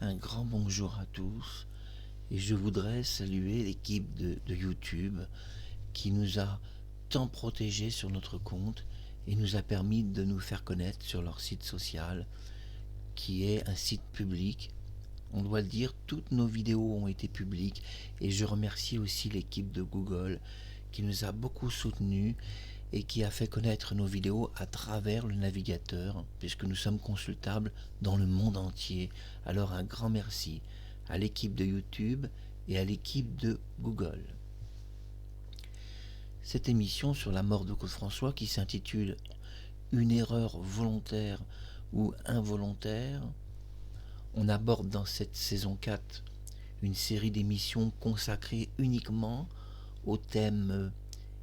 Un grand bonjour à tous et je voudrais saluer l'équipe de YouTube qui nous a tant protégés sur notre compte et nous a permis de nous faire connaître sur leur site social qui est un site public. On doit le dire, toutes nos vidéos ont été publiques et je remercie aussi l'équipe de Google qui nous a beaucoup soutenus et qui a fait connaître nos vidéos à travers le navigateur, puisque nous sommes consultables dans le monde entier. Alors un grand merci à l'équipe de YouTube et à l'équipe de Google. Cette émission sur la mort de Claude François, qui s'intitule « Une erreur volontaire ou involontaire », on aborde dans cette saison 4 une série d'émissions consacrées uniquement au thème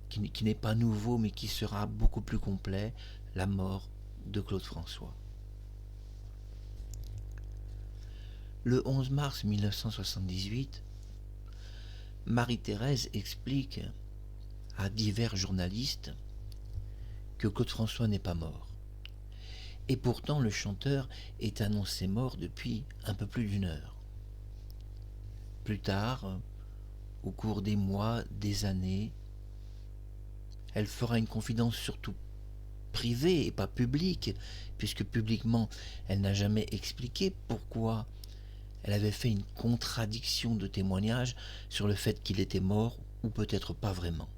qui n'est pas nouveau mais qui sera beaucoup plus complet, la mort de Claude François. Le 11 mars 1978, Marie-Thérèse explique à divers journalistes que Claude François n'est pas mort. Et pourtant le chanteur est annoncé mort depuis un peu plus d'une heure. Plus tard, au cours des mois, des années, elle fera une confidence surtout privée et pas publique, puisque publiquement, elle n'a jamais expliqué pourquoi elle avait fait une contradiction de témoignage sur le fait qu'il était mort, ou peut-être pas vraiment.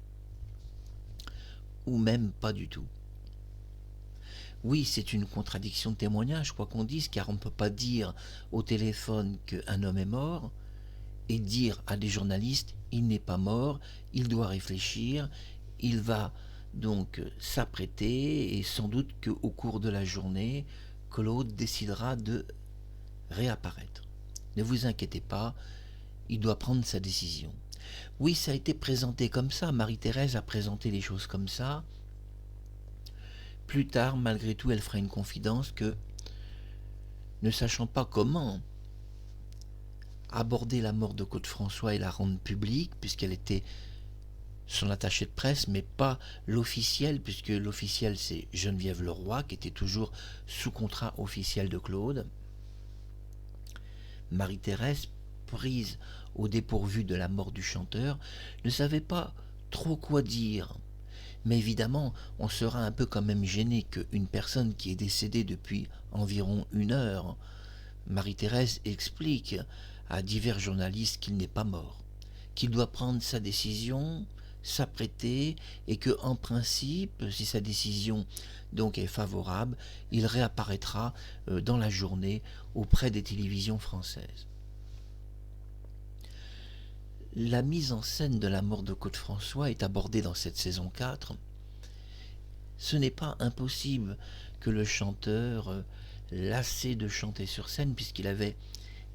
Ou même pas du tout. Oui, c'est une contradiction de témoignage, quoi qu'on dise, car on ne peut pas dire au téléphone qu'un homme est mort et dire à des journalistes « il n'est pas mort, il doit réfléchir », il va donc s'apprêter et sans doute qu'au cours de la journée, Claude décidera de réapparaître. Ne vous inquiétez pas, il doit prendre sa décision. Oui, ça a été présenté comme ça, Marie-Thérèse a présenté les choses comme ça. Plus tard, malgré tout, elle fera une confidence que, ne sachant pas comment aborder la mort de Claude François et la rendre publique, puisqu'elle était son attaché de presse, mais pas l'officiel, puisque l'officiel c'est Geneviève Leroy, qui était toujours sous contrat officiel de Claude. Marie-Thérèse, prise au dépourvu de la mort du chanteur, ne savait pas trop quoi dire. Mais évidemment, on sera un peu quand même gêné qu'une personne qui est décédée depuis environ une heure. Marie-Thérèse explique à divers journalistes qu'il n'est pas mort, qu'il doit prendre sa décision, s'apprêter et que, en principe, si sa décision donc est favorable, il réapparaîtra dans la journée auprès des télévisions françaises. La mise en scène de la mort de Claude François est abordée dans cette saison 4. Ce n'est pas impossible que le chanteur, lassé de chanter sur scène, puisqu'il avait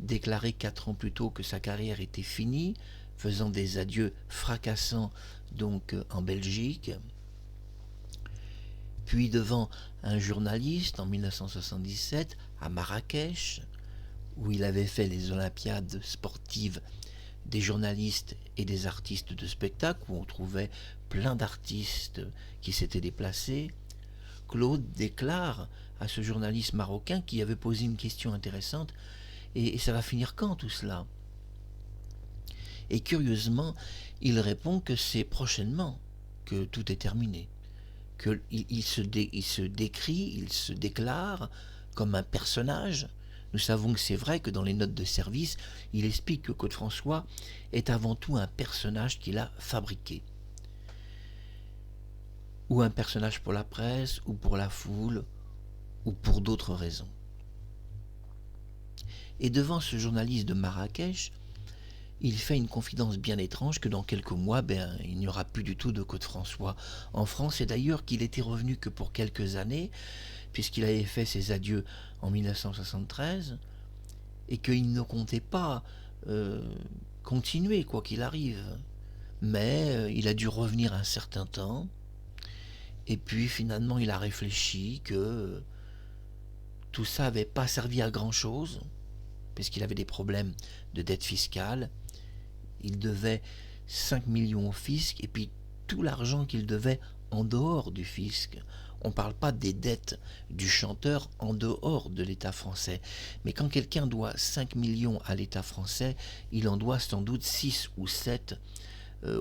déclaré 4 ans plus tôt que sa carrière était finie, faisant des adieux fracassants donc en Belgique, puis devant un journaliste en 1977 à Marrakech, où il avait fait les Olympiades sportives des journalistes et des artistes de spectacle, où on trouvait plein d'artistes qui s'étaient déplacés. Claude déclare à ce journaliste marocain qui avait posé une question intéressante, et ça va finir quand tout cela? Et curieusement, il répond que c'est prochainement que tout est terminé, qu'il se décrit, il se déclare comme un personnage. Nous savons que c'est vrai que dans les notes de service, il explique que Claude François est avant tout un personnage qu'il a fabriqué. Ou un personnage pour la presse, ou pour la foule, ou pour d'autres raisons. Et devant ce journaliste de Marrakech, il fait une confidence bien étrange que dans quelques mois, il n'y aura plus du tout de Claude François en France, et d'ailleurs qu'il était revenu que pour quelques années, puisqu'il avait fait ses adieux en 1973, et qu'il ne comptait pas continuer quoi qu'il arrive. Mais il a dû revenir un certain temps, et puis finalement il a réfléchi que tout ça n'avait pas servi à grand chose, puisqu'il avait des problèmes de dette fiscale. Il devait 5 millions au fisc, et puis tout l'argent qu'il devait en dehors du fisc, On ne parle pas des dettes du chanteur en dehors de l'État français. Mais quand quelqu'un doit 5 millions à l'État français, il en doit sans doute 6 ou 7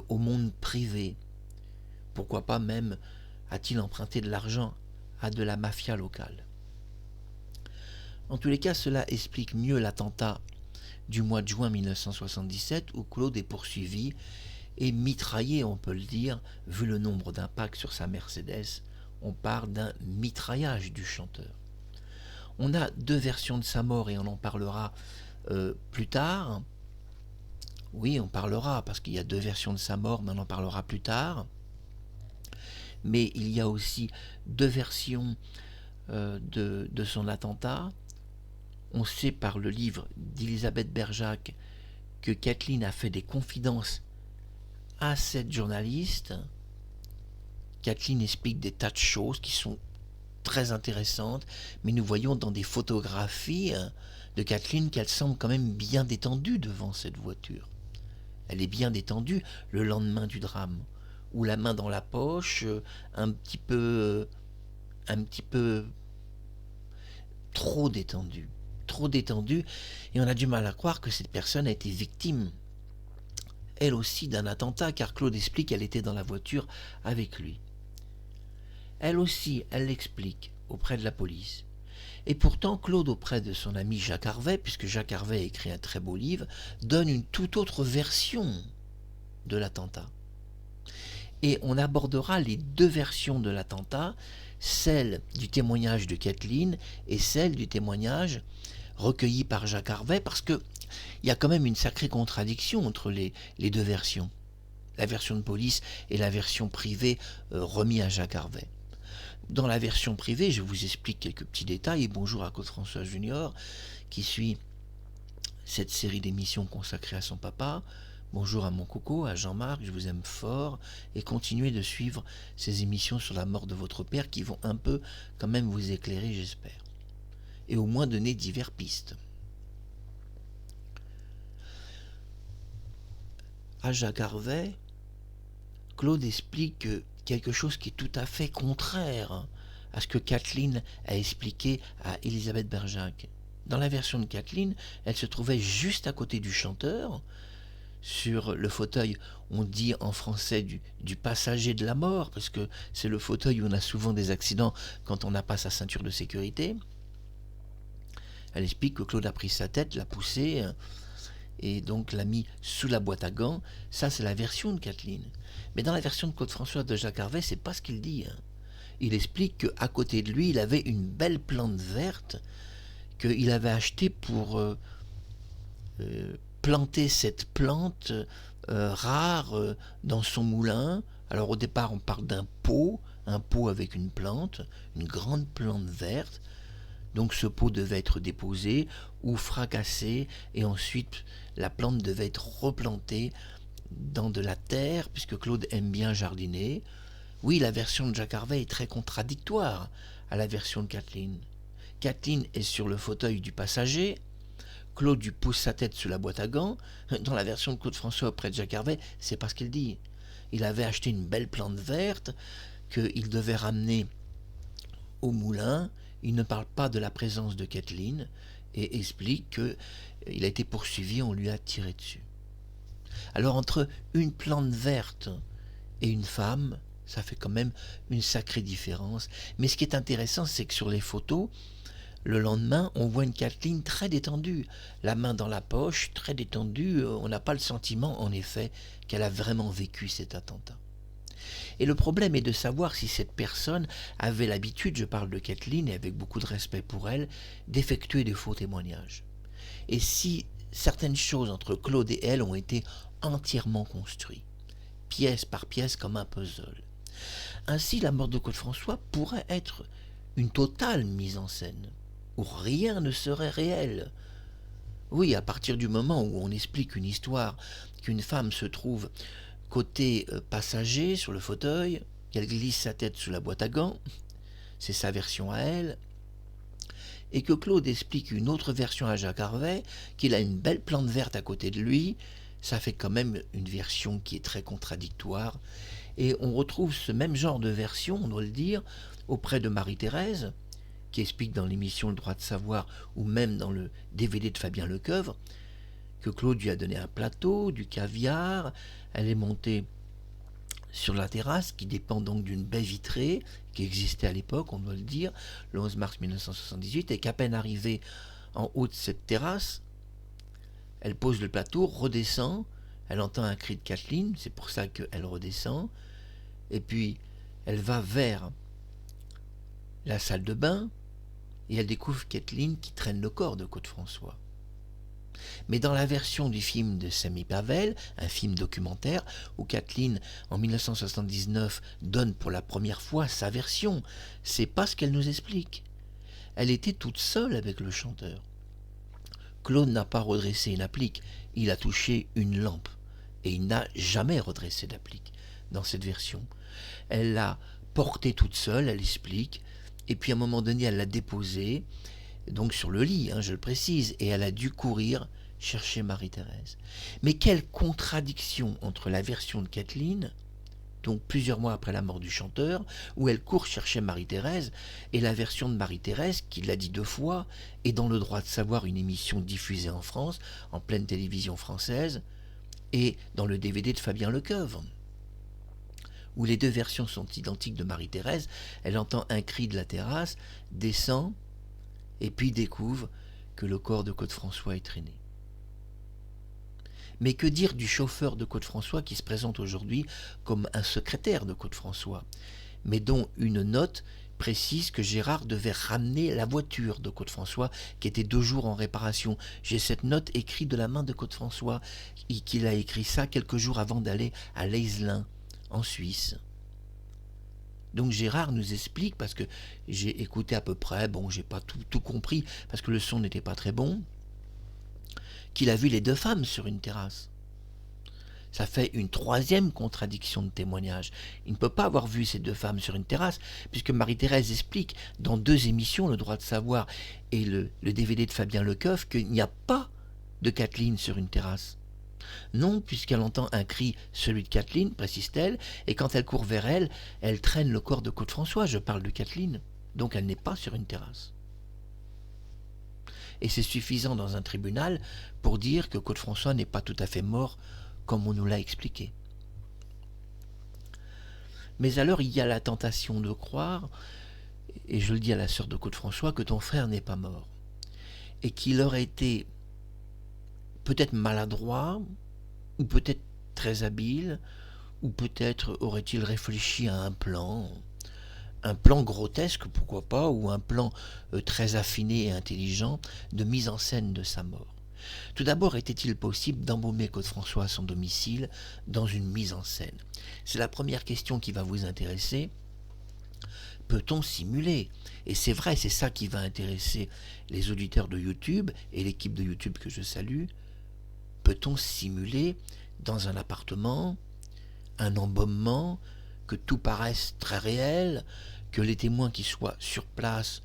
au monde privé. Pourquoi pas même a-t-il emprunté de l'argent à de la mafia locale? En tous les cas, cela explique mieux l'attentat du mois de juin 1977 où Claude est poursuivi et mitraillé, on peut le dire, vu le nombre d'impacts sur sa Mercedes. On parle d'un mitraillage du chanteur. On a deux versions de sa mort et on en parlera plus tard. Oui, on parlera parce qu'il y a deux versions de sa mort, mais on en parlera plus tard. Mais il y a aussi deux versions de son attentat. On sait par le livre d'Elisabeth Berjac que Kathleen a fait des confidences à cette journaliste. Kathleen explique des tas de choses qui sont très intéressantes, mais nous voyons dans des photographies de Kathleen qu'elle semble quand même bien détendue devant cette voiture. Elle est bien détendue le lendemain du drame, ou la main dans la poche, un petit peu trop détendue, et on a du mal à croire que cette personne a été victime, elle aussi, d'un attentat, car Claude explique qu'elle était dans la voiture avec lui. Elle aussi, elle l'explique auprès de la police. Et pourtant, Claude, auprès de son ami Jacques Harvey, puisque Jacques Harvey a écrit un très beau livre, donne une toute autre version de l'attentat. Et on abordera les deux versions de l'attentat, celle du témoignage de Kathleen et celle du témoignage recueilli par Jacques Harvey, parce qu'il y a quand même une sacrée contradiction entre les deux versions. La version de police et la version privée remise à Jacques Harvey. Dans la version privée, je vous explique quelques petits détails, et bonjour à Claude François Junior, qui suit cette série d'émissions consacrée à son papa. Bonjour à mon coco, à Jean-Marc, je vous aime fort, et continuez de suivre ces émissions sur la mort de votre père qui vont un peu quand même vous éclairer, j'espère, et au moins donner diverses pistes. À Jacques Harvey, Claude explique quelque chose qui est tout à fait contraire à ce que Kathleen a expliqué à Elisabeth Berjac. Dans la version de Kathleen, elle se trouvait juste à côté du chanteur. Sur le fauteuil, on dit en français du passager de la mort, parce que c'est le fauteuil où on a souvent des accidents quand on n'a pas sa ceinture de sécurité. Elle explique que Claude a pris sa tête, l'a poussé, et donc l'a mis sous la boîte à gants. Ça, c'est la version de Kathleen. Mais dans la version de Claude François de Jacques Harvey, c'est pas ce qu'il dit. Il explique qu'à côté de lui, il avait une belle plante verte qu'il avait achetée pour planter cette plante rare dans son moulin. Alors au départ, on parle d'un pot, un pot avec une plante, une grande plante verte. Donc ce pot devait être déposé ou fracassé, et ensuite la plante devait être replantée dans de la terre, puisque Claude aime bien jardiner. Oui, la version de Jacques Harvey est très contradictoire à la version de Kathleen. Kathleen est sur le fauteuil du passager, Claude lui pousse sa tête sous la boîte à gants. Dans la version de Claude François auprès de Jacques Harvey, c'est pas ce qu'il dit. Il avait acheté une belle plante verte qu'il devait ramener au moulin. Il ne parle pas de la présence de Kathleen et explique qu'il a été poursuivi, on lui a tiré dessus. Alors entre une plante verte et une femme, ça fait quand même une sacrée différence. Mais ce qui est intéressant, c'est que sur les photos, le lendemain, on voit une Kathleen très détendue, la main dans la poche, très détendue. On n'a pas le sentiment, en effet, qu'elle a vraiment vécu cet attentat. Et le problème est de savoir si cette personne avait l'habitude, je parle de Kathleen et avec beaucoup de respect pour elle, d'effectuer des faux témoignages. Et si certaines choses entre Claude et elle ont été entièrement construites, pièce par pièce comme un puzzle. Ainsi, la mort de Claude François pourrait être une totale mise en scène, où rien ne serait réel. Oui, à partir du moment où on explique une histoire, qu'une femme se trouve côté passager sur le fauteuil, qu'elle glisse sa tête sous la boîte à gants, c'est sa version à elle, et que Claude explique une autre version à Jacques Harvey, qu'il a une belle plante verte à côté de lui, ça fait quand même une version qui est très contradictoire, et on retrouve ce même genre de version, on doit le dire, auprès de Marie-Thérèse, qui explique dans l'émission Le droit de savoir, ou même dans le DVD de Fabien Lecoeuvre, que Claude lui a donné un plateau, du caviar, elle est montée sur la terrasse, qui dépend donc d'une baie vitrée, qui existait à l'époque, on doit le dire, le 11 mars 1978, et qu'à peine arrivée en haut de cette terrasse, elle pose le plateau, redescend, elle entend un cri de Kathleen, c'est pour ça qu'elle redescend, et puis elle va vers la salle de bain, et elle découvre Kathleen qui traîne le corps de Claude François. Mais dans la version du film de Samy Pavel, un film documentaire, où Kathleen, en 1979, donne pour la première fois sa version, c'est pas ce qu'elle nous explique. Elle était toute seule avec le chanteur. Claude n'a pas redressé une applique, il a touché une lampe, et il n'a jamais redressé d'applique dans cette version. Elle l'a portée toute seule, elle explique, et puis à un moment donné, elle l'a déposée, donc sur le lit, je le précise, et elle a dû courir chercher Marie-Thérèse. Mais quelle contradiction entre la version de Kathleen, donc plusieurs mois après la mort du chanteur, où elle court chercher Marie-Thérèse, et la version de Marie-Thérèse, qui l'a dit 2 fois, et dans Le droit de savoir, une émission diffusée en France, en pleine télévision française, et dans le DVD de Fabien Lecoeuvre, où les 2 versions sont identiques de Marie-Thérèse. Elle entend un cri de la terrasse, descend, et puis découvre que le corps de Claude François est traîné. Mais que dire du chauffeur de Claude François qui se présente aujourd'hui comme un secrétaire de Claude François, mais dont une note précise que Gérard devait ramener la voiture de Claude François qui était 2 jours en réparation. J'ai cette note écrite de la main de Claude François, et qu'il a écrit ça quelques jours avant d'aller à Leislin, en Suisse. Donc Gérard nous explique, parce que j'ai écouté à peu près, j'ai pas tout compris, parce que le son n'était pas très bon, qu'il a vu les 2 femmes sur une terrasse. Ça fait une 3e contradiction de témoignage. Il ne peut pas avoir vu ces 2 femmes sur une terrasse, puisque Marie-Thérèse explique dans 2 émissions, Le droit de savoir et le DVD de Fabien Lecoeuvre, qu'il n'y a pas de Kathleen sur une terrasse. Non, puisqu'elle entend un cri, celui de Kathleen, précise-t-elle, et quand elle court vers elle, elle traîne le corps de Claude François, je parle de Kathleen, donc elle n'est pas sur une terrasse. Et c'est suffisant dans un tribunal pour dire que Claude François n'est pas tout à fait mort comme on nous l'a expliqué. Mais alors il y a la tentation de croire, et je le dis à la sœur de Claude François, que ton frère n'est pas mort, et qu'il aurait été peut-être maladroit, ou peut-être très habile, ou peut-être aurait-il réfléchi à un plan grotesque, pourquoi pas, ou un plan très affiné et intelligent de mise en scène de sa mort. Tout d'abord, était-il possible d'embaumer Claude François à son domicile dans une mise en scène? C'est la première question qui va vous intéresser. Peut-on simuler? Et c'est vrai, c'est ça qui va intéresser les auditeurs de YouTube et l'équipe de YouTube que je salue. Peut-on simuler dans un appartement un embaumement, que tout paraisse très réel, que les témoins qui soient sur place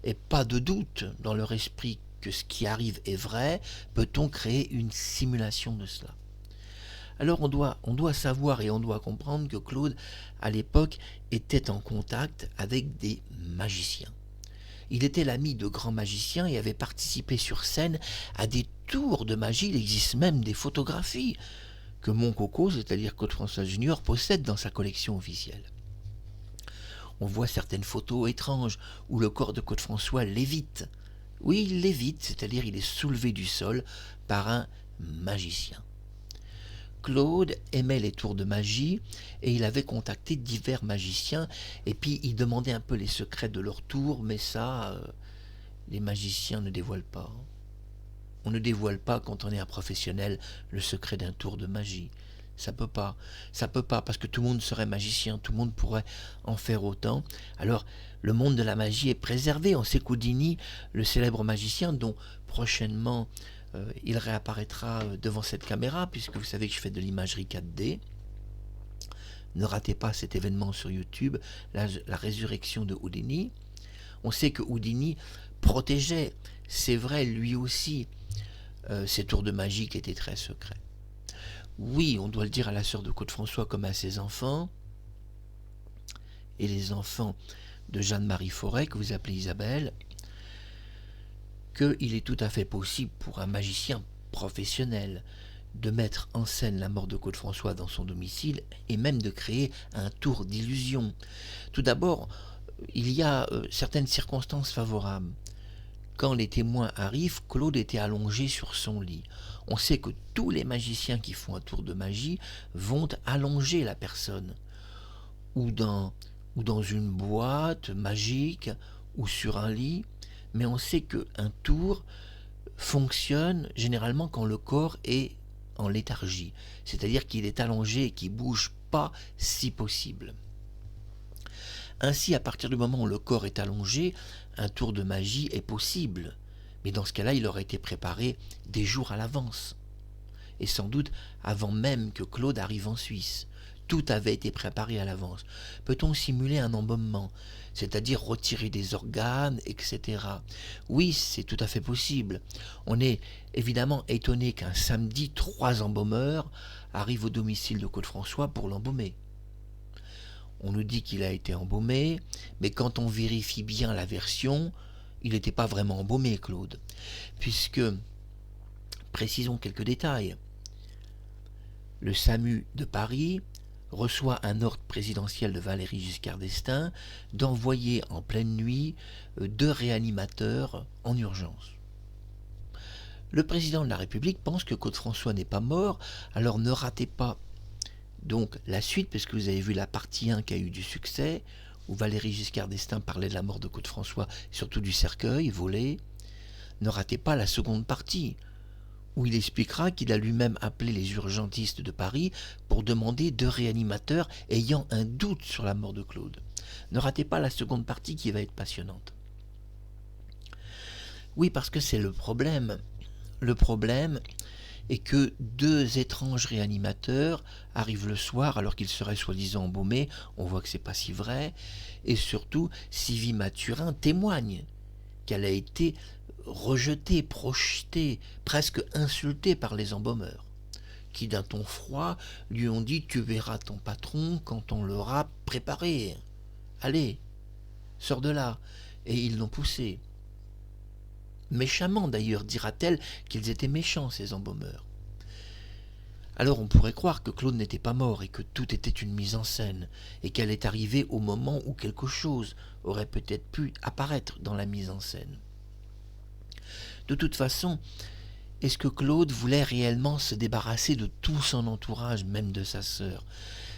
aient pas de doute dans leur esprit que ce qui arrive est vrai? Peut-on créer une simulation de cela? Alors on doit savoir et on doit comprendre que Claude, à l'époque, était en contact avec des magiciens. Il était l'ami de grands magiciens et avait participé sur scène à des tours de magie. Il existe même des photographies que mon coco, c'est-à-dire Claude François Junior, possède dans sa collection officielle. On voit certaines photos étranges où le corps de Claude François lévite. Oui, il lévite, c'est-à-dire il est soulevé du sol par un magicien. Claude aimait les tours de magie et il avait contacté divers magiciens et puis il demandait un peu les secrets de leurs tours, mais ça, les magiciens ne dévoilent pas. On ne dévoile pas, quand on est un professionnel, le secret d'un tour de magie. Ça peut pas, parce que tout le monde serait magicien, tout le monde pourrait en faire autant. Alors, le monde de la magie est préservé. On sait qu'Houdini, le célèbre magicien, dont prochainement il réapparaîtra devant cette caméra, puisque vous savez que je fais de l'imagerie 4D. Ne ratez pas cet événement sur YouTube, la résurrection de Houdini. On sait que Houdini protégeait, c'est vrai, lui aussi, ces tours de magie qui étaient très secrets. Oui, on doit le dire à la sœur de Claude François comme à ses enfants, et les enfants de Jeanne-Marie Forêt, que vous appelez Isabelle, qu'il est tout à fait possible pour un magicien professionnel de mettre en scène la mort de Claude François dans son domicile et même de créer un tour d'illusion. Tout d'abord, il y a certaines circonstances favorables. Quand les témoins arrivent, Claude était allongé sur son lit. On sait que tous les magiciens qui font un tour de magie vont allonger la personne, ou dans une boîte magique, ou sur un lit, mais on sait qu'un tour fonctionne généralement quand le corps est en léthargie, c'est-à-dire qu'il est allongé et qu'il ne bouge pas si possible. Ainsi, à partir du moment où le corps est allongé, un tour de magie est possible, mais dans ce cas-là, il aurait été préparé des jours à l'avance, et sans doute avant même que Claude arrive en Suisse. Tout avait été préparé à l'avance. Peut-on simuler un embaumement, c'est-à-dire retirer des organes, etc. Oui, c'est tout à fait possible. On est évidemment étonné qu'un samedi, 3 embaumeurs arrivent au domicile de Claude François pour l'embaumer. On nous dit qu'il a été embaumé, mais quand on vérifie bien la version, il n'était pas vraiment embaumé, Claude, puisque, précisons quelques détails, le SAMU de Paris reçoit un ordre présidentiel de Valéry Giscard d'Estaing d'envoyer en pleine nuit 2 réanimateurs en urgence. Le président de la République pense que Claude François n'est pas mort, alors ne ratez pas donc la suite, parce que vous avez vu la partie 1 qui a eu du succès, où Valéry Giscard d'Estaing parlait de la mort de Claude François, surtout du cercueil volé. Ne ratez pas la seconde partie, où il expliquera qu'il a lui-même appelé les urgentistes de Paris pour demander 2 réanimateurs ayant un doute sur la mort de Claude. Ne ratez pas la seconde partie qui va être passionnante. Oui, parce que c'est le problème. Le problème est que 2 étranges réanimateurs arrivent le soir alors qu'ils seraient soi-disant embaumés. On voit que c'est pas si vrai. Et surtout, Sylvie Mathurin témoigne qu'elle a été rejetée, projetée, presque insultée par les embaumeurs, qui d'un ton froid lui ont dit « Tu verras ton patron quand on l'aura préparé. Allez, sors de là !» Et ils l'ont poussé. Méchamment d'ailleurs, dira-t-elle qu'ils étaient méchants, ces embaumeurs. Alors on pourrait croire que Claude n'était pas mort et que tout était une mise en scène, et qu'elle est arrivée au moment où quelque chose aurait peut-être pu apparaître dans la mise en scène. De toute façon, est-ce que Claude voulait réellement se débarrasser de tout son entourage, même de sa sœur ?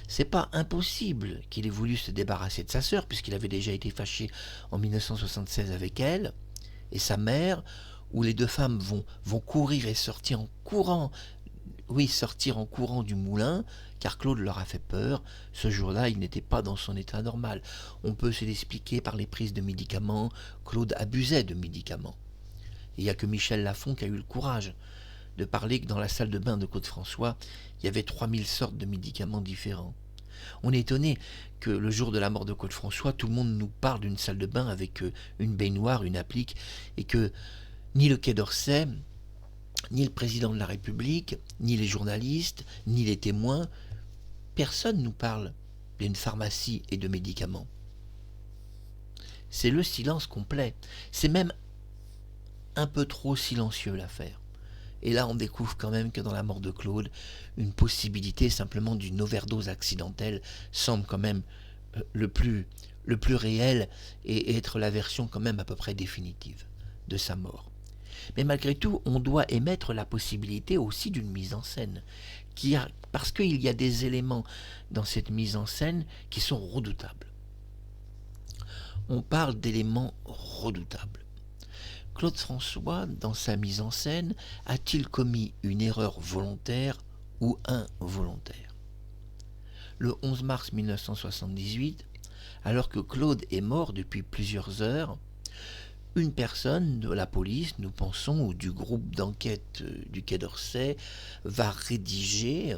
C'est pas impossible qu'il ait voulu se débarrasser de sa sœur, puisqu'il avait déjà été fâché en 1976 avec elle, et sa mère, où les 2 femmes vont courir et sortir en courant, sortir en courant du moulin, car Claude leur a fait peur. Ce jour-là, il n'était pas dans son état normal. On peut se l'expliquer par les prises de médicaments. Claude abusait de médicaments. Et il n'y a que Michel Lafon qui a eu le courage de parler que dans la salle de bain de Claude François, il y avait 3000 sortes de médicaments différents. On est étonné que le jour de la mort de Claude François, tout le monde nous parle d'une salle de bain avec une baignoire, une applique, et que ni le Quai d'Orsay, ni le président de la République, ni les journalistes, ni les témoins, personne nous parle d'une pharmacie et de médicaments. C'est le silence complet. C'est même un peu trop silencieux l'affaire. Et là, on découvre quand même que dans la mort de Claude, une possibilité simplement d'une overdose accidentelle semble quand même le plus réel et être la version quand même à peu près définitive de sa mort. Mais malgré tout, on doit émettre la possibilité aussi d'une mise en scène, parce qu'il y a des éléments dans cette mise en scène qui sont redoutables. On parle d'éléments redoutables. Claude François, dans sa mise en scène, a-t-il commis une erreur volontaire ou involontaire ? Le 11 mars 1978, alors que Claude est mort depuis plusieurs heures, une personne de la police, nous pensons, ou du groupe d'enquête du Quai d'Orsay, va rédiger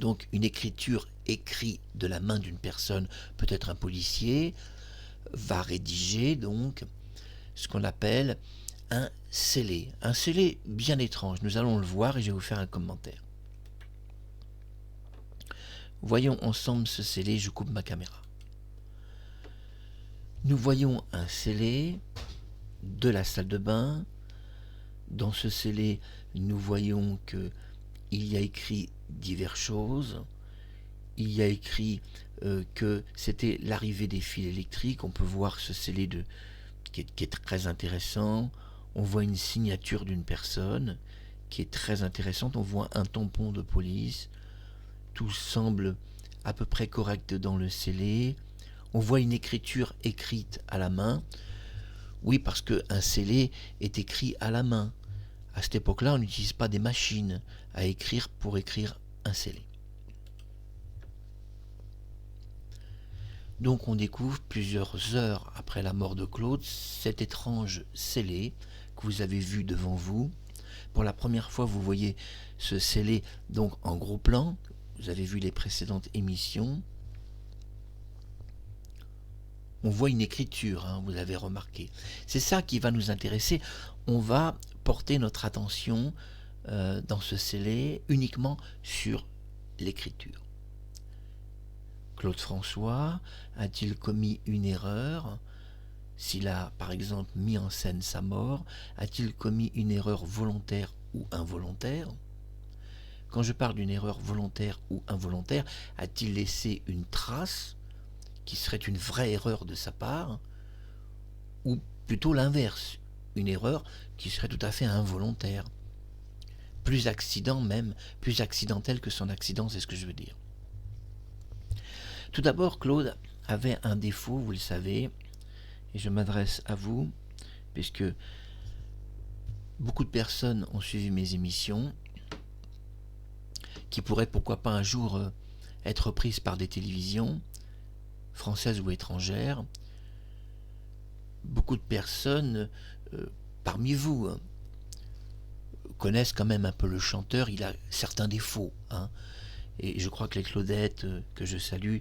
donc une écriture écrite de la main d'une personne, peut-être un policier, va rédiger donc ce qu'on appelle un scellé. Un scellé bien étrange. Nous allons le voir et je vais vous faire un commentaire. Voyons ensemble ce scellé, je coupe ma caméra. Nous voyons un scellé de la salle de bain. Dans ce scellé, nous voyons qu'il y a écrit diverses choses. Il y a écrit que c'était l'arrivée des fils électriques. On peut voir ce scellé qui est très intéressant. On voit une signature d'une personne qui est très intéressante. On voit un tampon de police. Tout semble à peu près correct dans le scellé. On voit une écriture écrite à la main. Oui, parce qu'un scellé est écrit à la main. À cette époque-là, on n'utilise pas des machines à écrire pour écrire un scellé. Donc on découvre plusieurs heures après la mort de Claude cet étrange scellé que vous avez vu devant vous. Pour la première fois, vous voyez ce scellé donc en gros plan. Vous avez vu les précédentes émissions. On voit une écriture, hein, vous avez remarqué. C'est ça qui va nous intéresser. On va porter notre attention dans ce scellé uniquement sur l'écriture. Claude François a-t-il commis une erreur? S'il a, par exemple, mis en scène sa mort, a-t-il commis une erreur volontaire ou involontaire? Quand je parle d'une erreur volontaire ou involontaire, a-t-il laissé une trace qui serait une vraie erreur de sa part? Ou plutôt l'inverse, une erreur qui serait tout à fait involontaire? Plus accident même, plus accidentel que son accident, c'est ce que je veux dire. Tout d'abord, Claude avait un défaut, vous le savez, et je m'adresse à vous, puisque beaucoup de personnes ont suivi mes émissions, qui pourraient pourquoi pas un jour être prises par des télévisions, françaises ou étrangères. Beaucoup de personnes, parmi vous, connaissent quand même un peu le chanteur. Il a certains défauts, hein. Et je crois que les Claudettes, que je salue,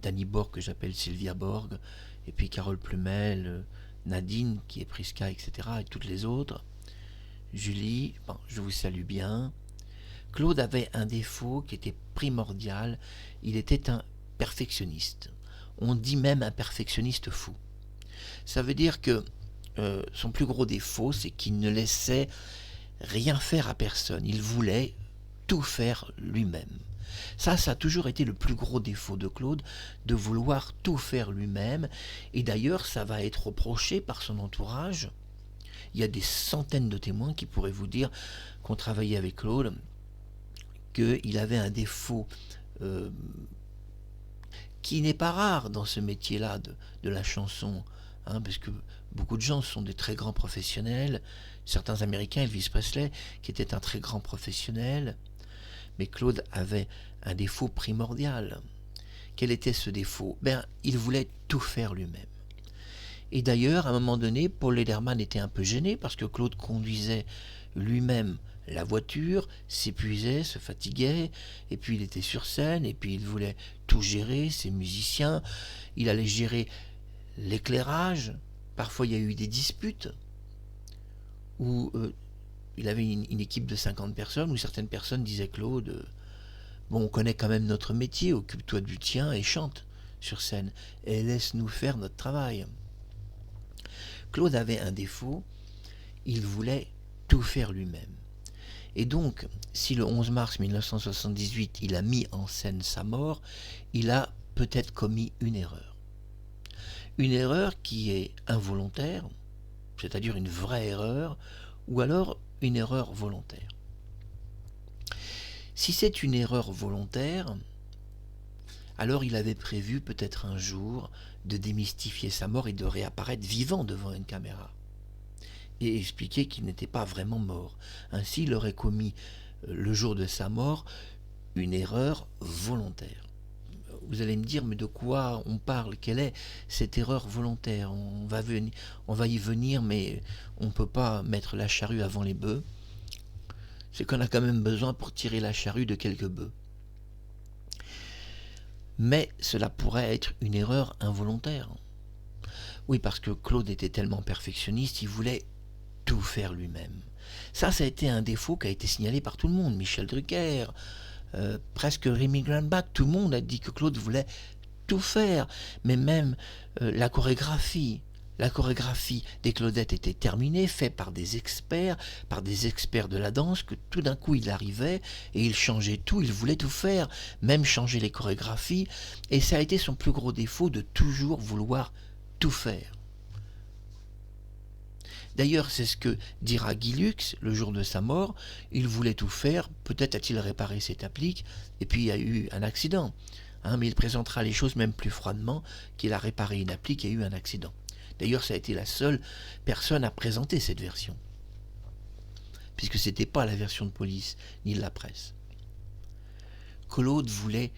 Dany Borg, que j'appelle Sylvia Borg, et puis Carole Plumel, Nadine, qui est Prisca, etc., et toutes les autres, Julie, bon, je vous salue bien. Claude avait un défaut qui était primordial, il était un perfectionniste. On dit même un perfectionniste fou. Ça veut dire que son plus gros défaut, c'est qu'il ne laissait rien faire à personne. Il voulait tout faire lui-même. Ça a toujours été le plus gros défaut de Claude, de vouloir tout faire lui-même. Et d'ailleurs, ça va être reproché par son entourage. Il y a des centaines de témoins qui pourraient vous dire qu'on travaillait avec Claude, qu'il avait un défaut qui n'est pas rare dans ce métier-là de la chanson, hein, parce que beaucoup de gens sont des très grands professionnels. Certains Américains, Elvis Presley, qui était un très grand professionnel. Mais Claude avait un défaut primordial. Quel était ce défaut? Il voulait tout faire lui-même. Et d'ailleurs, à un moment donné, Paul Lederman était un peu gêné parce que Claude conduisait lui-même la voiture, s'épuisait, se fatiguait, et puis il était sur scène, et puis il voulait tout gérer, ses musiciens, il allait gérer l'éclairage. Parfois, il y a eu des disputes où il avait une équipe de 50 personnes, où certaines personnes disaient Claude, bon, on connaît quand même notre métier, occupe-toi du tien et chante sur scène, et laisse-nous faire notre travail. Claude avait un défaut, il voulait tout faire lui-même. Et donc, si le 11 mars 1978, il a mis en scène sa mort, il a peut-être commis une erreur. Une erreur qui est involontaire, c'est-à-dire une vraie erreur, ou alors une erreur volontaire. Si c'est une erreur volontaire, alors il avait prévu peut-être un jour de démystifier sa mort et de réapparaître vivant devant une caméra et expliquer qu'il n'était pas vraiment mort. Ainsi, il aurait commis le jour de sa mort une erreur volontaire. Vous allez me dire, mais de quoi on parle? Quelle est cette erreur volontaire? On va y venir, mais on ne peut pas mettre la charrue avant les bœufs. C'est qu'on a quand même besoin pour tirer la charrue de quelques bœufs. Mais cela pourrait être une erreur involontaire. Oui, parce que Claude était tellement perfectionniste, il voulait tout faire lui-même. Ça a été un défaut qui a été signalé par tout le monde. Michel Drucker, presque Rémi Grandbach, tout le monde a dit que Claude voulait tout faire, mais même la chorégraphie. La chorégraphie des Claudettes était terminée, faite par des experts de la danse, que tout d'un coup il arrivait et il changeait tout, il voulait tout faire, même changer les chorégraphies, et ça a été son plus gros défaut de toujours vouloir tout faire. D'ailleurs, c'est ce que dira Guy Lux le jour de sa mort. Il voulait tout faire, peut-être a-t-il réparé cette applique, et puis il y a eu un accident. Mais il présentera les choses même plus froidement qu'il a réparé une applique et eu un accident. D'ailleurs, ça a été la seule personne à présenter cette version, puisque ce n'était pas la version de police, ni de la presse. Claude voulait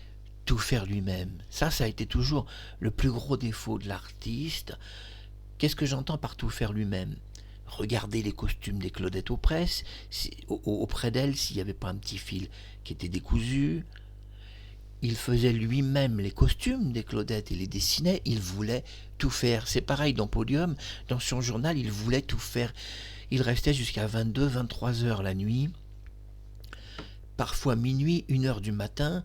tout faire lui-même. Ça a été toujours le plus gros défaut de l'artiste. Qu'est-ce que j'entends par tout faire lui-même ? Regarder les costumes des Claudettes auprès d'elle, s'il n'y avait pas un petit fil qui était décousu. Il faisait lui-même les costumes des Claudettes et les dessinait. Il voulait tout faire. C'est pareil dans Podium. Dans son journal, il voulait tout faire. Il restait jusqu'à 22, 23 heures la nuit. Parfois minuit, 1 heure du matin.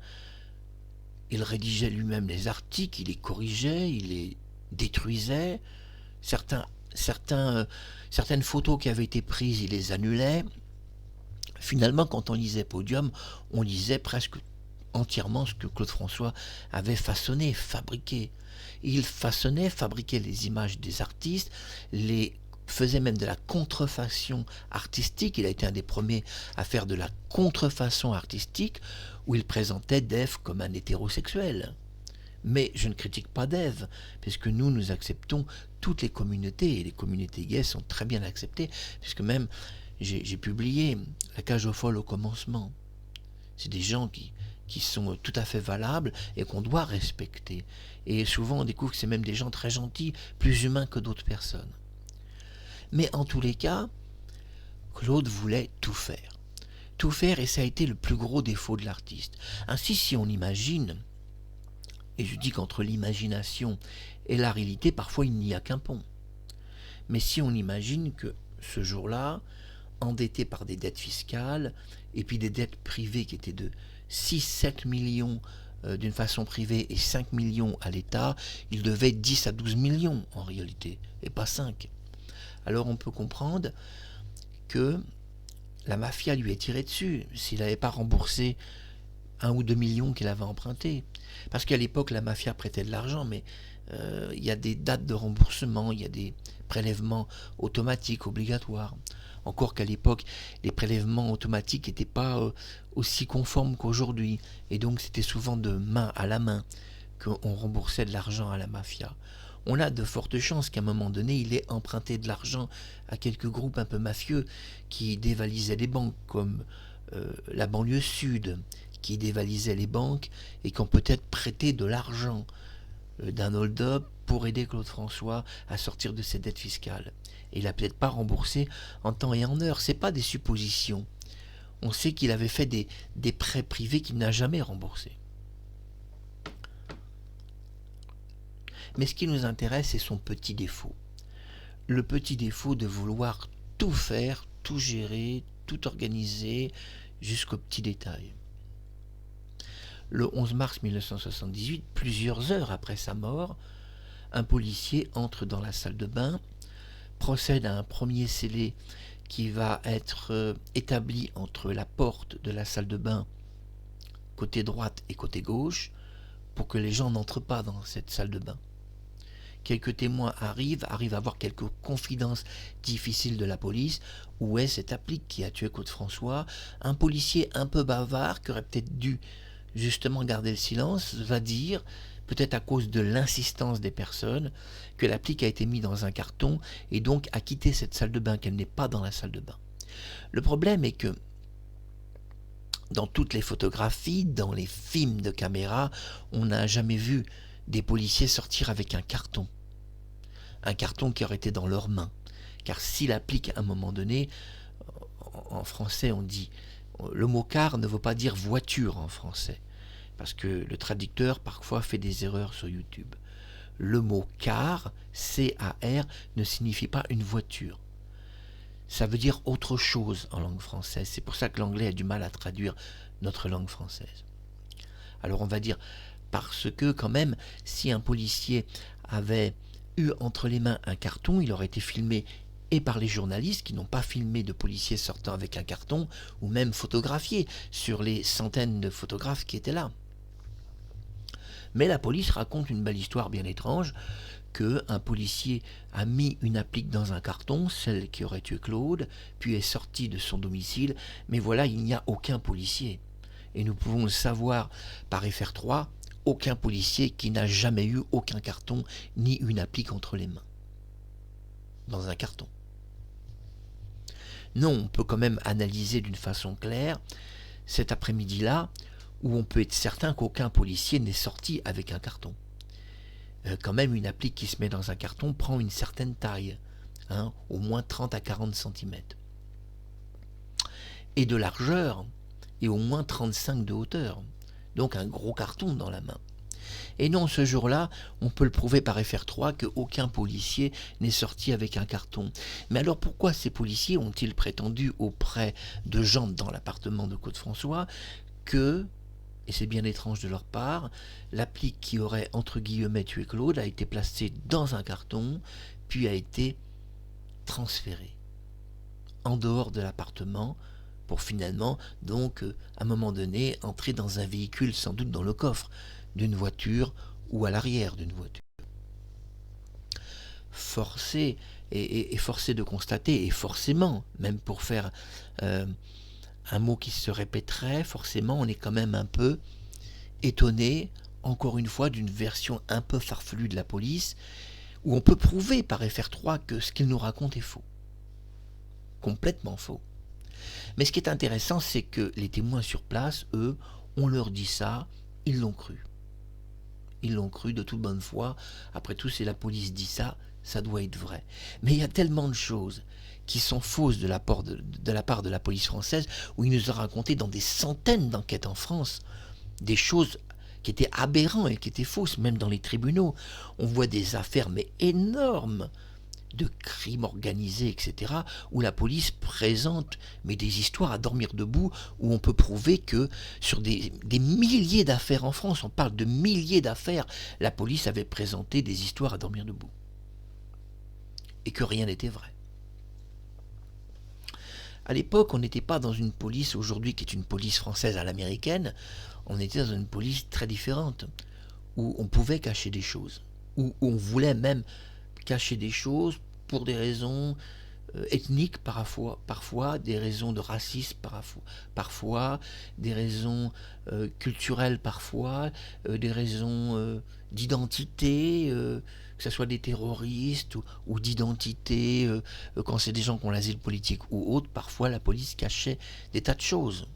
Il rédigeait lui-même les articles, il les corrigeait, il les détruisait. Certaines photos qui avaient été prises, il les annulait. Finalement, quand on lisait Podium, on lisait presque entièrement ce que Claude François avait façonné, fabriqué. Il fabriquait les images des artistes, faisait même de la contrefaçon artistique. Il a été un des premiers à faire de la contrefaçon artistique, où il présentait Dave comme un hétérosexuel. Mais je ne critique pas Dave, puisque nous acceptons toutes les communautés, et les communautés gays sont très bien acceptées, puisque même j'ai publié La cage aux folles au commencement. C'est des gens qui sont tout à fait valables et qu'on doit respecter. Et souvent on découvre que c'est même des gens très gentils, plus humains que d'autres personnes. Mais en tous les cas, Claude voulait tout faire. Tout faire, et ça a été le plus gros défaut de l'artiste. Ainsi, si on imagine, et je dis qu'entre l'imagination et la réalité, parfois il n'y a qu'un pont. Mais si on imagine que ce jour-là, endetté par des dettes fiscales, et puis des dettes privées qui étaient de 6-7 millions d'une façon privée et 5 millions à l'État, il devait 10 à 12 millions en réalité, et pas 5. Alors on peut comprendre que la mafia lui est tirée dessus s'il n'avait pas remboursé 1 ou 2 millions qu'il avait empruntés. Parce qu'à l'époque, la mafia prêtait de l'argent, mais il y a des dates de remboursement, il y a des prélèvements automatiques obligatoires. Encore qu'à l'époque, les prélèvements automatiques n'étaient pas aussi conformes qu'aujourd'hui. Et donc, c'était souvent de main à la main qu'on remboursait de l'argent à la mafia. On a de fortes chances qu'à un moment donné, il ait emprunté de l'argent à quelques groupes un peu mafieux qui dévalisaient les banques, comme la banlieue sud, qui dévalisaient les banques et qui ont peut-être prêté de l'argent d'un hold-up pour aider Claude François à sortir de ses dettes fiscales. Et il n'a peut-être pas remboursé en temps et en heure. Ce n'est pas des suppositions. On sait qu'il avait fait des prêts privés qu'il n'a jamais remboursés. Mais ce qui nous intéresse, c'est son petit défaut. Le petit défaut de vouloir tout faire, tout gérer, tout organiser, jusqu'au petit détail. Le 11 mars 1978, plusieurs heures après sa mort, un policier entre dans la salle de bain, procède à un premier scellé qui va être établi entre la porte de la salle de bain, côté droite et côté gauche, pour que les gens n'entrent pas dans cette salle de bain. Quelques témoins arrivent à avoir quelques confidences difficiles de la police. Où est cette applique qui a tué Claude François ? Un policier un peu bavard, qui aurait peut-être dû justement garder le silence, va dire, peut-être à cause de l'insistance des personnes, que l'applique a été mise dans un carton et donc a quitté cette salle de bain, qu'elle n'est pas dans la salle de bain. Le problème est que dans toutes les photographies, dans les films de caméra, on n'a jamais vu des policiers sortir avec un carton qui aurait été dans leurs mains. Car si l'applique à un moment donné, en français on dit, le mot car ne veut pas dire voiture en français, parce que le traducteur parfois fait des erreurs sur YouTube. Le mot car, C-A-R, ne signifie pas une voiture. Ça veut dire autre chose en langue française. C'est pour ça que l'anglais a du mal à traduire notre langue française. Alors on va dire parce que quand même, si un policier avait eu entre les mains un carton, il aurait été filmé et par les journalistes qui n'ont pas filmé de policiers sortant avec un carton, ou même photographié sur les centaines de photographes qui étaient là. Mais la police raconte une belle histoire bien étrange, qu'un policier a mis une applique dans un carton, celle qui aurait tué Claude, puis est sorti de son domicile, mais voilà, il n'y a aucun policier. Et nous pouvons le savoir par FR3, aucun policier qui n'a jamais eu aucun carton ni une applique entre les mains. Dans un carton. Non, on peut quand même analyser d'une façon claire cet après-midi-là, où on peut être certain qu'aucun policier n'est sorti avec un carton. Quand même, une applique qui se met dans un carton prend une certaine taille, au moins 30 à 40 cm. Et de largeur, et au moins 35 de hauteur. Donc un gros carton dans la main. Et non, ce jour-là, on peut le prouver par FR3 qu'aucun policier n'est sorti avec un carton. Mais alors pourquoi ces policiers ont-ils prétendu auprès de gens dans l'appartement de Côte-François que, et c'est bien étrange de leur part, l'applique qui aurait entre guillemets tué Claude a été placée dans un carton, puis a été transférée en dehors de l'appartement, pour finalement, donc, à un moment donné, entrer dans un véhicule, sans doute dans le coffre d'une voiture ou à l'arrière d'une voiture. Forcé de constater, et forcément, même pour faire un mot qui se répéterait, forcément, on est quand même un peu étonné, encore une fois, d'une version un peu farfelue de la police, où on peut prouver par FR3 que ce qu'il nous raconte est faux. Complètement faux. Mais ce qui est intéressant, c'est que les témoins sur place, eux, on leur dit ça, ils l'ont cru. Ils l'ont cru de toute bonne foi. Après tout, si la police dit ça, ça doit être vrai. Mais il y a tellement de choses qui sont fausses de la part de la police française, où il nous a raconté dans des centaines d'enquêtes en France, des choses qui étaient aberrantes et qui étaient fausses, même dans les tribunaux. On voit des affaires, mais énormes, de crimes organisés, etc., où la police présente des histoires à dormir debout, où on peut prouver que sur des milliers d'affaires en France, on parle de milliers d'affaires, la police avait présenté des histoires à dormir debout. Et que rien n'était vrai. À l'époque, on n'était pas dans une police aujourd'hui qui est une police française à l'américaine, on était dans une police très différente, où on pouvait cacher des choses, où on voulait même cacher des choses pour des raisons ethniques parfois, des raisons de racisme parfois, des raisons culturelles parfois, des raisons d'identité, que ce soit des terroristes ou d'identité, quand c'est des gens qui ont l'asile politique ou autre, parfois la police cachait des tas de choses.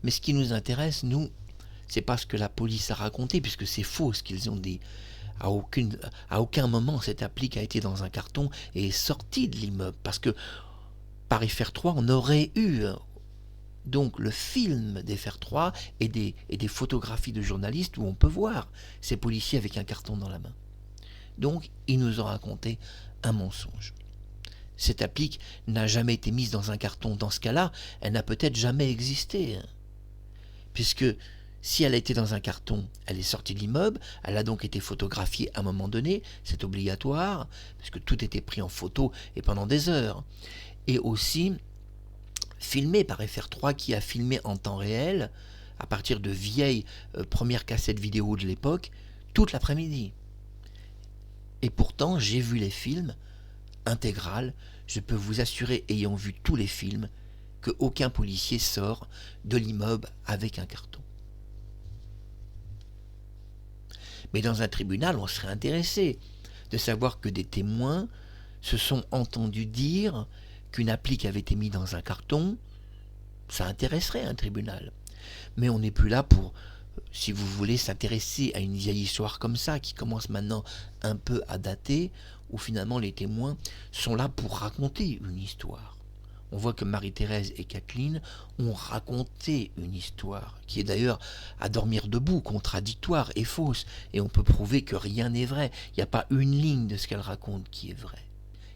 Mais ce qui nous intéresse, nous, c'est pas ce que la police a raconté, puisque c'est faux ce qu'ils ont dit. À aucun moment cette applique a été dans un carton et est sortie de l'immeuble, parce que par FR3, on aurait eu donc le film d'FR3 et des photographies de journalistes où on peut voir ces policiers avec un carton dans la main. Donc, ils nous ont raconté un mensonge. Cette applique n'a jamais été mise dans un carton. Dans ce cas-là, elle n'a peut-être jamais existé. Puisque si elle a été dans un carton, elle est sortie de l'immeuble, elle a donc été photographiée à un moment donné, c'est obligatoire, parce que tout était pris en photo et pendant des heures. Et aussi filmée par FR3 qui a filmé en temps réel, à partir de vieilles premières cassettes vidéo de l'époque, toute l'après-midi. Et pourtant, j'ai vu les films intégral, je peux vous assurer, ayant vu tous les films, qu'aucun policier sort de l'immeuble avec un carton. Mais dans un tribunal, on serait intéressé de savoir que des témoins se sont entendus dire qu'une applique avait été mise dans un carton. Ça intéresserait un tribunal. Mais on n'est plus là pour, si vous voulez, s'intéresser à une vieille histoire comme ça, qui commence maintenant un peu à dater, où finalement les témoins sont là pour raconter une histoire. On voit que Marie-Thérèse et Kathleen ont raconté une histoire, qui est d'ailleurs à dormir debout, contradictoire et fausse, et on peut prouver que rien n'est vrai. Il n'y a pas une ligne de ce qu'elles racontent qui est vrai.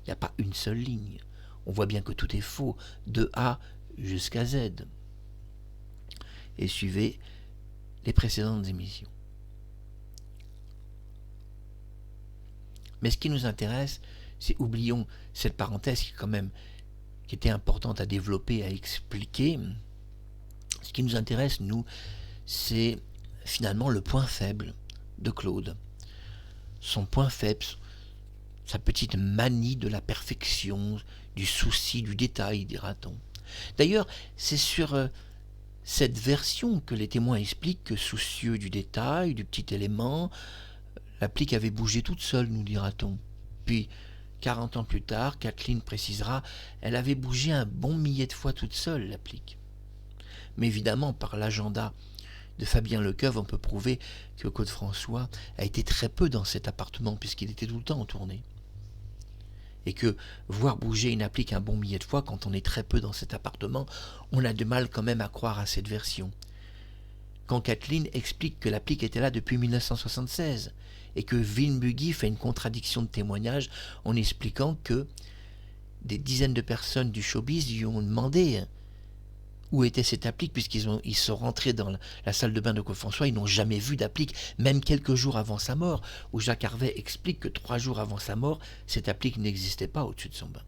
Il n'y a pas une seule ligne. On voit bien que tout est faux, de A jusqu'à Z. et suivez les précédentes émissions. Mais ce qui nous intéresse, c'est, oublions cette parenthèse qui était importante à développer, à expliquer. Ce qui nous intéresse, nous, c'est finalement le point faible de Claude. Son point faible, sa petite manie de la perfection, du souci du détail, dira-t-on. D'ailleurs, c'est sur cette version que les témoins expliquent que, soucieux du détail, du petit élément, l'applique avait bougé toute seule, nous dira-t-on. Puis, 40 ans plus tard, Kathleen précisera, elle avait bougé un bon millier de fois toute seule, l'applique. Mais évidemment, par l'agenda de Fabien Lecoeuvre, on peut prouver que Claude François a été très peu dans cet appartement, puisqu'il était tout le temps en tournée. Et que voir bouger une applique un bon millier de fois quand on est très peu dans cet appartement, on a du mal quand même à croire à cette version. Quand Kathleen explique que l'applique était là depuis 1976, et que Vin Buggy fait une contradiction de témoignage en expliquant que des dizaines de personnes du showbiz lui ont demandé où était cette applique, puisqu'ils sont rentrés dans la salle de bain de Claude François, ils n'ont jamais vu d'applique, même quelques jours avant sa mort, où Jacques Harvey explique que 3 jours avant sa mort, cette applique n'existait pas au-dessus de son bain.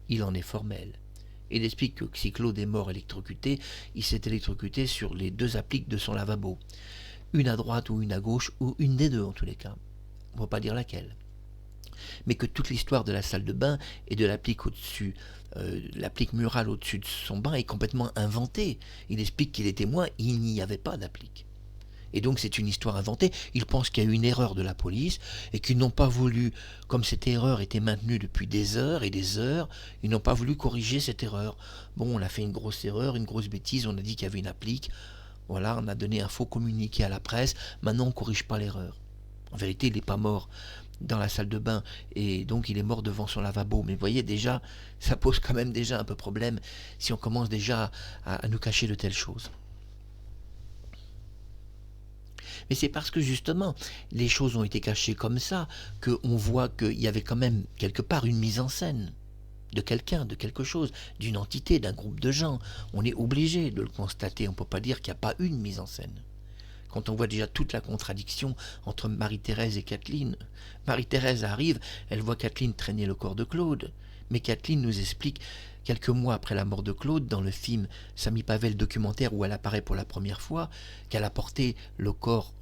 Il en est formel. Il explique que si Claude est mort électrocuté, il s'est électrocuté sur les 2 appliques de son lavabo. Une à droite ou une à gauche, ou une des 2 en tous les cas. On ne va pas dire laquelle. Mais que toute l'histoire de la salle de bain et de l'applique au-dessus, l'applique murale au-dessus de son bain est complètement inventée. Il explique qu'il est témoin, il n'y avait pas d'applique. Et donc c'est une histoire inventée. Il pense qu'il y a eu une erreur de la police et qu'ils n'ont pas voulu, comme cette erreur était maintenue depuis des heures et des heures, ils n'ont pas voulu corriger cette erreur. Bon, on a fait une grosse erreur, une grosse bêtise, on a dit qu'il y avait une applique. Voilà, on a donné un faux communiqué à la presse, maintenant on ne corrige pas l'erreur. En vérité, il n'est pas mort dans la salle de bain et donc il est mort devant son lavabo. Mais vous voyez déjà, ça pose quand même déjà un peu problème si on commence déjà à nous cacher de telles choses. Mais c'est parce que justement, les choses ont été cachées comme ça qu'on voit qu'il y avait quand même quelque part une mise en scène de quelqu'un, de quelque chose, d'une entité, d'un groupe de gens. On est obligé de le constater, on ne peut pas dire qu'il n'y a pas une mise en scène. Quand on voit déjà toute la contradiction entre Marie-Thérèse et Kathleen. Marie-Thérèse arrive, elle voit Kathleen traîner le corps de Claude. Mais Kathleen nous explique, quelques mois après la mort de Claude, dans le film Samy Pavel documentaire où elle apparaît pour la première fois, qu'elle a porté le corps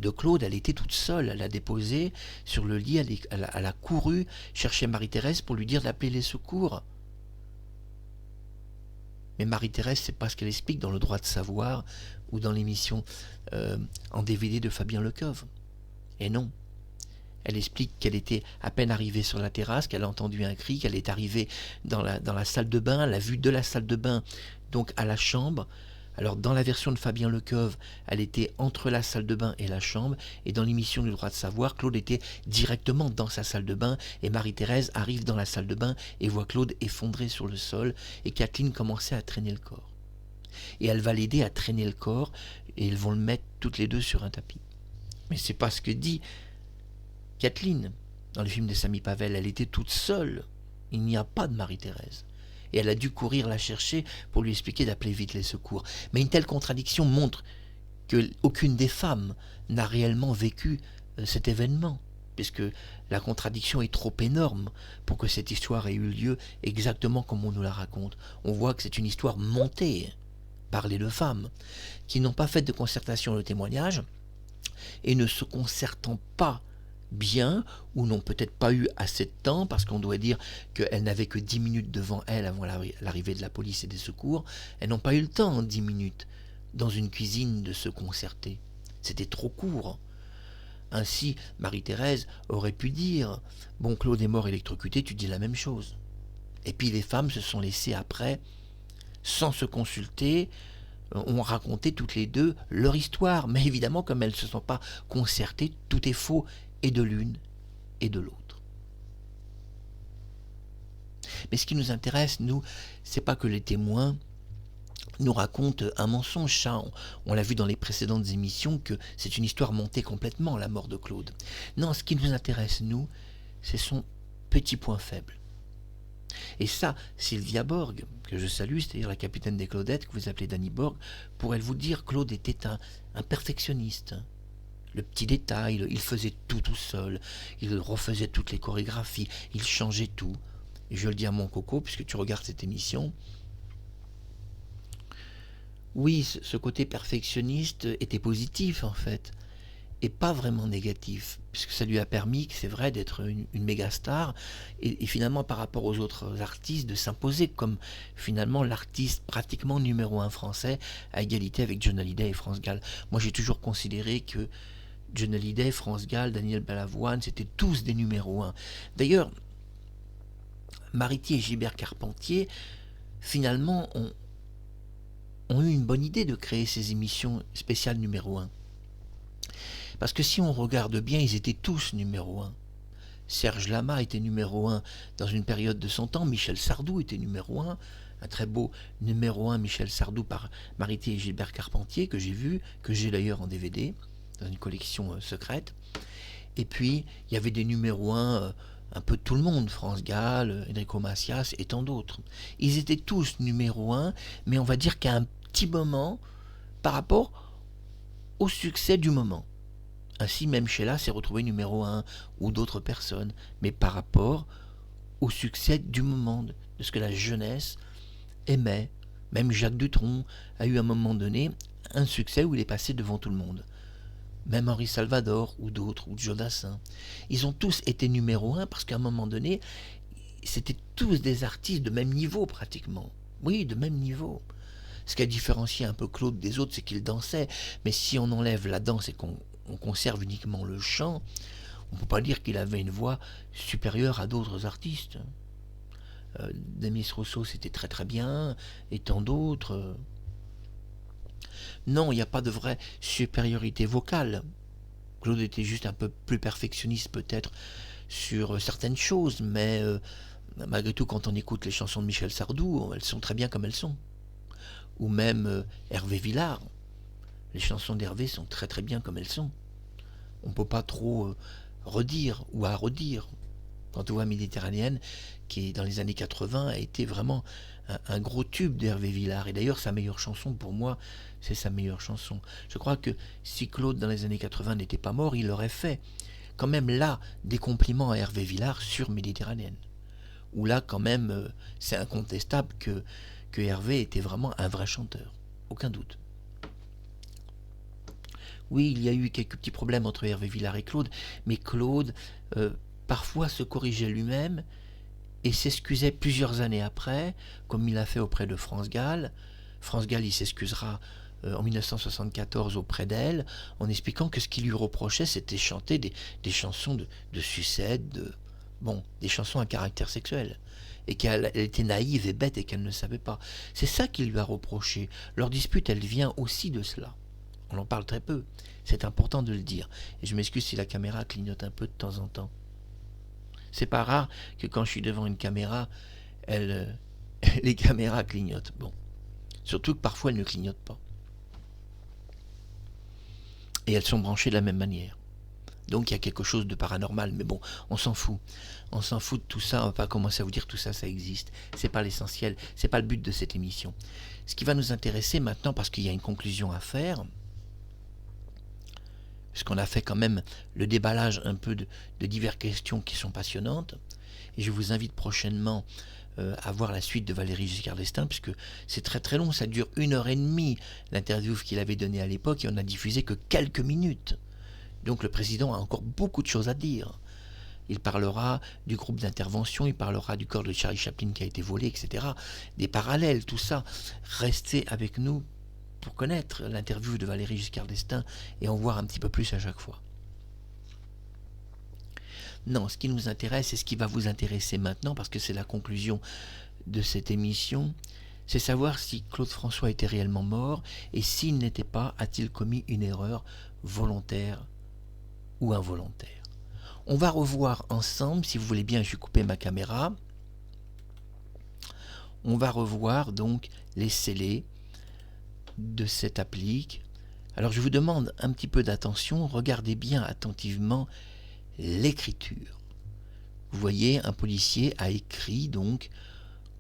de Claude, elle était toute seule, elle l'a déposé sur le lit, elle a couru chercher Marie-Thérèse pour lui dire d'appeler les secours. Mais Marie-Thérèse, c'est pas ce qu'elle explique dans Le Droit de savoir ou dans l'émission en DVD de Fabien Lecoeuvre. Et non. Elle explique qu'elle était à peine arrivée sur la terrasse, qu'elle a entendu un cri, qu'elle est arrivée dans la salle de bain, elle a vu de la salle de bain donc à la chambre. Alors dans la version de Fabien Lecoeuvre, elle était entre la salle de bain et la chambre, et dans l'émission du Droit de savoir, Claude était directement dans sa salle de bain, et Marie-Thérèse arrive dans la salle de bain et voit Claude effondré sur le sol, et Kathleen commençait à traîner le corps. Et elle va l'aider à traîner le corps, et ils vont le mettre toutes les deux sur un tapis. Mais c'est pas ce que dit Kathleen dans le film de Samy Pavel, elle était toute seule, il n'y a pas de Marie-Thérèse. Et elle a dû courir la chercher pour lui expliquer d'appeler vite les secours. Mais une telle contradiction montre qu'aucune des femmes n'a réellement vécu cet événement, puisque la contradiction est trop énorme pour que cette histoire ait eu lieu exactement comme on nous la raconte. On voit que c'est une histoire montée par les deux femmes, qui n'ont pas fait de concertation de témoignage, et ne se concertant pas bien, ou n'ont peut-être pas eu assez de temps, parce qu'on doit dire qu'elles n'avaient que 10 minutes devant elles avant l'arrivée de la police et des secours. Elles n'ont pas eu le temps en 10 minutes dans une cuisine de se concerter. C'était trop court. Ainsi, Marie-Thérèse aurait pu dire « Bon, Claude est mort électrocuté, tu dis la même chose. » Et puis les femmes se sont laissées après, sans se consulter, ont raconté toutes les deux leur histoire. Mais évidemment, comme elles ne se sont pas concertées, tout est faux, et de l'une et de l'autre. Mais ce qui nous intéresse, nous, c'est pas que les témoins nous racontent un mensonge. Ça, on l'a vu dans les précédentes émissions, que c'est une histoire montée complètement, la mort de Claude. Non, ce qui nous intéresse, nous, c'est son petit point faible. Et ça, Sylvia Borg, que je salue, c'est-à-dire la capitaine des Claudettes, que vous appelez Danny Borg, pourrait vous dire Claude était un perfectionniste. Le petit détail, il faisait tout seul, il refaisait toutes les chorégraphies, il changeait tout. Et je le dis à mon coco, puisque tu regardes cette émission, oui, ce côté perfectionniste était positif en fait, et pas vraiment négatif, puisque ça lui a permis, c'est vrai, d'être une méga star, et finalement par rapport aux autres artistes, de s'imposer comme finalement l'artiste pratiquement numéro un français, à égalité avec John Hallyday et France Gall. Moi j'ai toujours considéré que John Hallyday, France Gall, Daniel Balavoine, c'était tous des numéros un. D'ailleurs, Mariti et Gilbert Carpentier, finalement, ont eu une bonne idée de créer ces émissions spéciales numéro 1. Parce que si on regarde bien, ils étaient tous numéro 1. Serge Lama était numéro 1 dans une période de son temps, Michel Sardou était numéro 1, un très beau numéro 1 Michel Sardou par Mariti et Gilbert Carpentier, que j'ai vu, que j'ai d'ailleurs en DVD, dans une collection secrète. Et puis, il y avait des numéros 1 un peu tout le monde, France Gall, Enrico Macias et tant d'autres. Ils étaient tous numéro 1, mais on va dire qu'à un petit moment par rapport au succès du moment. Ainsi, même Sheila s'est retrouvée numéro 1 ou d'autres personnes, mais par rapport au succès du moment, de ce que la jeunesse aimait. Même Jacques Dutronc a eu à un moment donné un succès où il est passé devant tout le monde. Même Henri Salvador ou d'autres, ou Jodassin. Ils ont tous été numéro 1 parce qu'à un moment donné, c'était tous des artistes de même niveau pratiquement. Oui, de même niveau. Ce qui a différencié un peu Claude des autres, c'est qu'il dansait. Mais si on enlève la danse et qu'on conserve uniquement le chant, on ne peut pas dire qu'il avait une voix supérieure à d'autres artistes. Demis Rousseau, c'était très très bien, et tant d'autres. Non, il n'y a pas de vraie supériorité vocale. Claude était juste un peu plus perfectionniste peut-être sur certaines choses, mais malgré tout, quand on écoute les chansons de Michel Sardou, elles sont très bien comme elles sont. Ou même Hervé Villard. Les chansons d'Hervé sont très très bien comme elles sont. On ne peut pas trop redire ou à redire. Quant aux voix méditerranéennes, qui dans les années 80 a été vraiment un gros tube d'Hervé Villard. Et d'ailleurs, sa meilleure chanson, pour moi, c'est sa meilleure chanson. Je crois que si Claude, dans les années 80, n'était pas mort, il aurait fait quand même là des compliments à Hervé Villard sur Méditerranéenne. Où là, quand même, c'est incontestable que Hervé était vraiment un vrai chanteur. Aucun doute. Oui, il y a eu quelques petits problèmes entre Hervé Villard et Claude, mais Claude, parfois, se corrigeait lui-même et s'excusait plusieurs années après, comme il a fait auprès de France Gall. France Gall, il s'excusera en 1974 auprès d'elle, en expliquant que ce qu'il lui reprochait, c'était chanter des chansons de sucette, des chansons à caractère sexuel, et qu'elle était naïve et bête et qu'elle ne savait pas. C'est ça qu'il lui a reproché. Leur dispute, elle vient aussi de cela. On en parle très peu. C'est important de le dire. Et je m'excuse si la caméra clignote un peu de temps en temps. C'est pas rare que quand je suis devant une caméra, les caméras clignotent. Bon. Surtout que parfois elles ne clignotent pas. Et elles sont branchées de la même manière. Donc il y a quelque chose de paranormal. Mais bon, on s'en fout. On s'en fout de tout ça. On va pas commencer à vous dire tout ça, ça existe. C'est pas l'essentiel. C'est pas le but de cette émission. Ce qui va nous intéresser maintenant, parce qu'il y a une conclusion à faire, puisqu'on a fait quand même le déballage un peu de diverses questions qui sont passionnantes, et je vous invite prochainement à voir la suite de Valéry Giscard d'Estaing, puisque c'est très très long, ça dure 1h30 l'interview qu'il avait donnée à l'époque, et on n'a diffusé que quelques minutes. Donc le président a encore beaucoup de choses à dire. Il parlera du groupe d'intervention, il parlera du corps de Charlie Chaplin qui a été volé, etc. Des parallèles, tout ça. Restez avec nous pour connaître l'interview de Valéry Giscard d'Estaing et en voir un petit peu plus à chaque fois. Non, ce qui nous intéresse et ce qui va vous intéresser maintenant, parce que c'est la conclusion de cette émission, c'est savoir si Claude François était réellement mort, et s'il n'était pas, a-t-il commis une erreur volontaire ou involontaire. On va revoir ensemble, si vous voulez bien, je vais couper ma caméra. On va revoir donc les scellés de cette applique. Alors je vous demande un petit peu d'attention, regardez bien attentivement l'écriture. Vous voyez, un policier a écrit donc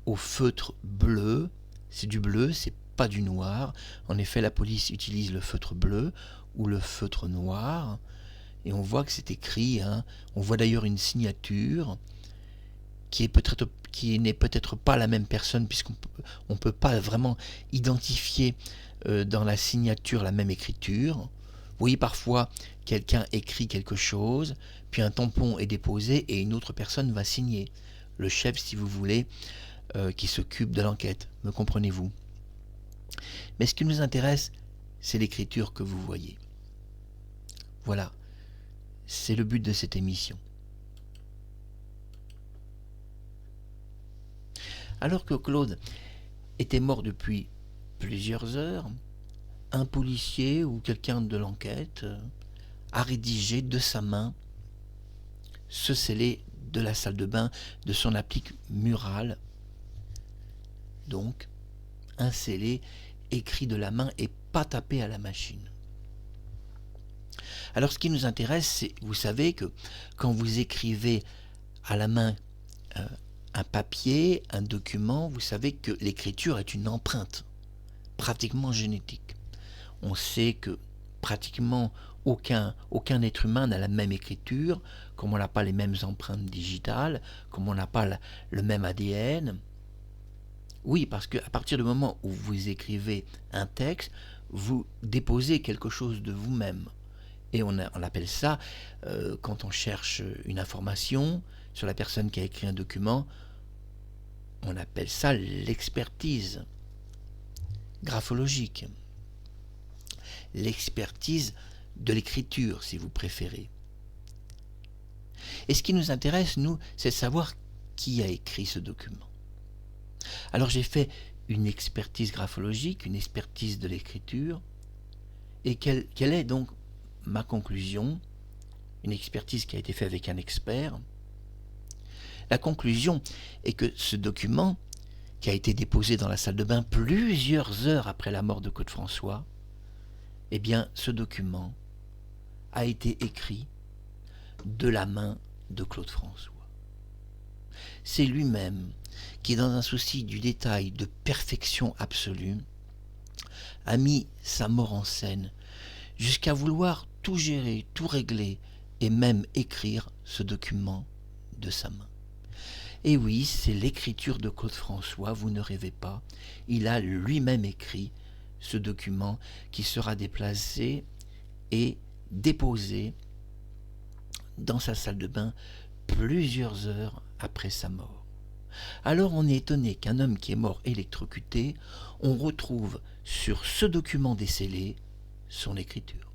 au feutre bleu, c'est du bleu, c'est pas du noir. En effet, la police utilise le feutre bleu ou le feutre noir, et on voit que c'est écrit, hein. On voit d'ailleurs une signature qui n'est peut-être pas la même personne, puisqu'on ne peut pas vraiment identifier dans la signature la même écriture. Vous voyez, parfois quelqu'un écrit quelque chose, puis un tampon est déposé et une autre personne va signer. Le chef, si vous voulez, qui s'occupe de l'enquête. Me comprenez-vous? Mais ce qui nous intéresse, c'est l'écriture que vous voyez. Voilà, c'est le but de cette émission. Alors que Claude était mort depuis plusieurs heures, un policier ou quelqu'un de l'enquête a rédigé de sa main ce scellé de la salle de bain de son applique murale. Donc, un scellé écrit de la main et pas tapé à la machine. Alors ce qui nous intéresse, c'est, vous savez que quand vous écrivez à la main un papier, un document, vous savez que l'écriture est une empreinte, pratiquement génétique. On sait que pratiquement aucun être humain n'a la même écriture, comme on n'a pas les mêmes empreintes digitales, comme on n'a pas le même ADN. Oui, parce qu'à partir du moment où vous écrivez un texte, vous déposez quelque chose de vous-même. Et on appelle ça, quand on cherche une information sur la personne qui a écrit un document, on appelle ça l'expertise graphologique. L'expertise de l'écriture, si vous préférez. Et ce qui nous intéresse, nous, c'est de savoir qui a écrit ce document. Alors j'ai fait une expertise graphologique, une expertise de l'écriture, et quelle est donc ma conclusion? Une expertise qui a été faite avec un expert. La conclusion est que ce document, qui a été déposé dans la salle de bain plusieurs heures après la mort de Claude François, eh bien ce document a été écrit de la main de Claude François. C'est lui-même qui, dans un souci du détail, de perfection absolue, a mis sa mort en scène, jusqu'à vouloir tout gérer, tout régler, et même écrire ce document de sa main. Et oui, c'est l'écriture de Claude François, vous ne rêvez pas. Il a lui-même écrit ce document qui sera déplacé et déposé dans sa salle de bain plusieurs heures après sa mort. Alors on est étonné qu'un homme qui est mort électrocuté, on retrouve sur ce document décellé son écriture.